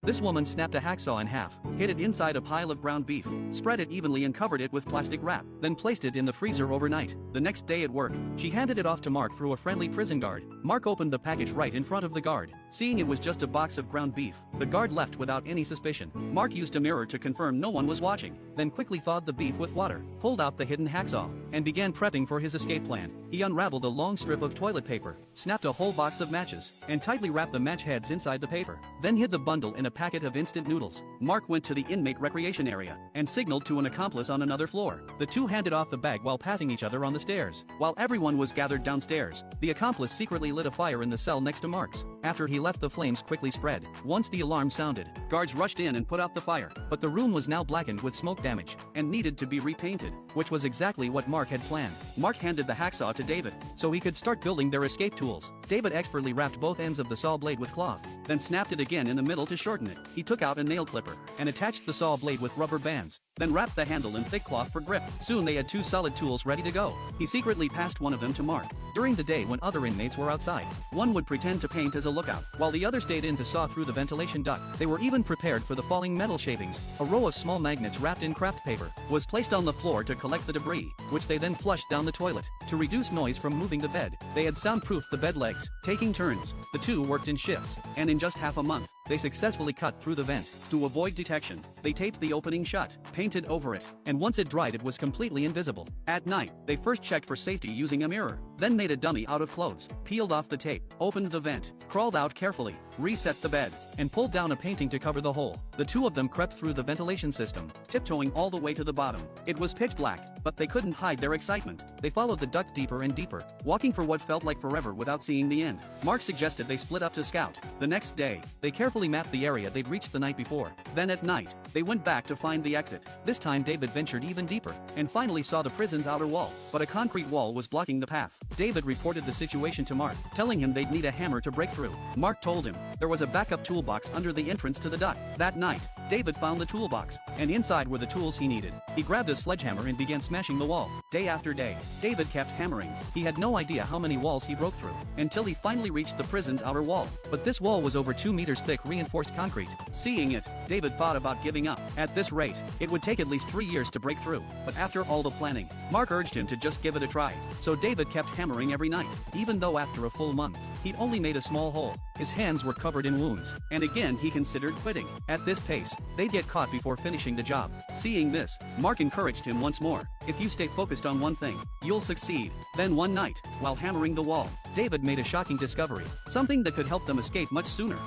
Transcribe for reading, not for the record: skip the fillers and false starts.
This woman snapped a hacksaw in half, hid it inside a pile of ground beef, spread it evenly and covered it with plastic wrap, then placed it in the freezer overnight. The next day at work, she handed it off to Mark through a friendly prison guard. Mark opened the package right in front of the guard. Seeing it was just a box of ground beef, the guard left without any suspicion. Mark used a mirror to confirm no one was watching, then quickly thawed the beef with water, pulled out the hidden hacksaw, and began prepping for his escape plan. He unraveled a long strip of toilet paper, snapped a whole box of matches, and tightly wrapped the match heads inside the paper. Then hid the bundle in a packet of instant noodles. Mark went to the inmate recreation area and signaled to an accomplice on another floor. The two handed off the bag while passing each other on the stairs. While everyone was gathered downstairs, the accomplice secretly lit a fire in the cell next to Mark's. After he left, the flames quickly spread. Once the alarm sounded, guards rushed in and put out the fire, but the room was now blackened with smoke damage and needed to be repainted, which was exactly what Mark had planned. Mark handed the hacksaw to David so he could start building their escape tools. David expertly wrapped both ends of the saw blade with cloth, then snapped it again in the middle to shorten it. He took out a nail clipper and attached the saw blade with rubber bands, then wrapped the handle in thick cloth for grip. Soon they had two solid tools ready to go. He secretly passed one of them to Mark. During the day when other inmates were outside, one would pretend to paint as a lookout, while the other stayed in to saw through the ventilation duct. They were even prepared for the falling metal shavings. A row of small magnets wrapped in craft paper was placed on the floor to collect the debris, which they then flushed down the toilet. To reduce noise from moving the bed, they had soundproofed the bed legs, taking turns. The two worked in shifts, and in just half a month, they successfully cut through the vent. To avoid detection, they taped the opening shut, painted over it, and once it dried it was completely invisible. At night, they first checked for safety using a mirror, then made a dummy out of clothes, peeled off the tape, opened the vent, crawled out carefully, reset the bed, and pulled down a painting to cover the hole. The two of them crept through the ventilation system, tiptoeing all the way to the bottom. It was pitch black, but they couldn't hide their excitement. They followed the duct deeper and deeper, walking for what felt like forever without seeing the end. Mark suggested they split up to scout. The next day, they carefully mapped the area they'd reached the night before. Then at night, they went back to find the exit. This time David ventured even deeper, and finally saw the prison's outer wall, but a concrete wall was blocking the path. David reported the situation to Mark, telling him they'd need a hammer to break through. Mark told him there was a backup toolbox under the entrance to the duct. That night, David found the toolbox, and inside were the tools he needed. He grabbed a sledgehammer and began smashing the wall. Day after day, David kept hammering. He had no idea how many walls he broke through, until he finally reached the prison's outer wall. But this wall was over 2 meters thick reinforced concrete. Seeing it, David thought about giving up. At this rate, it would take at least 3 years to break through. But after all the planning, Mark urged him to just give it a try. So David kept hammering every night, even though after a full month, he'd only made a small hole. His hands were covered in wounds, and again he considered quitting. At this pace, they'd get caught before finishing the job. Seeing this, Mark encouraged him once more. If you stay focused on one thing, you'll succeed. Then one night, while hammering the wall, David made a shocking discovery, something that could help them escape much sooner.